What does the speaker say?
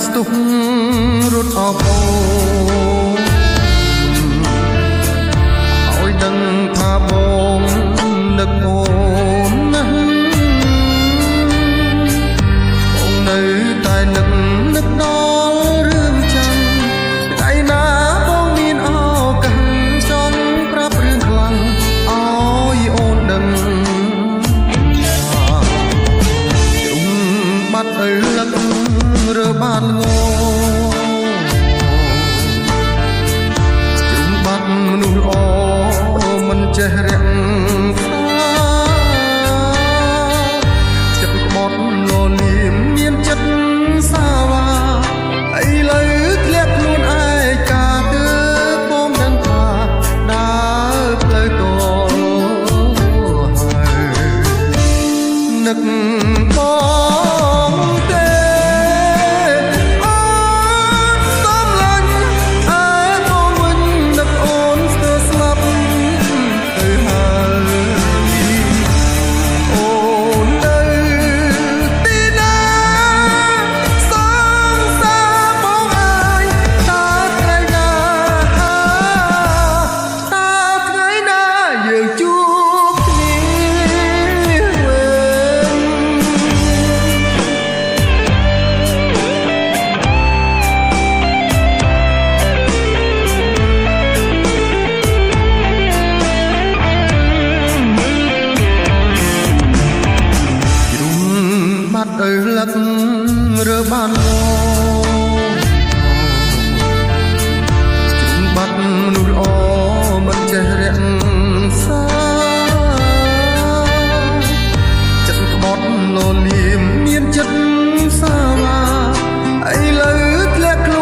ស្ទុះរត់អបអូឲ្យដឹងថាបងនឹកអូនណាស់បងនៅតែនឹកដល់រឿងចាំថ្ងៃណាបងមានឱកាសចង់ប្រាប់រឿងខ្លាំងឲ្យអូនដឹងជ្រុំបាត់ទៅលឹករើបានងជ្រុំបាត់មនុស្សល្អមិនចេះរាក់ចិត្តក្បត់លលៀមមានចិត្តសាវាឥឡូវធ្លាក់ខ្លួនឯកាទើបបងដឹងថាដើរផ្លូវតហើយនឹកបងទេអូនសំឡាញ់ឯបងវិញនឹកអូនស្ទើរស្លាប់ទៅហើយអូននៅទីណាសងសារបងអើយតើថ្ងៃណាយើងជួបគ្នាវិញជ្រុំបាត់ទៅលឹករើបានងជ្រុំបាត់មនុស្សល្អមិនចេះរាក់សាចិត្តក្បត់លលៀមមានចិត្តសាវាឥឡូវធ្លាក់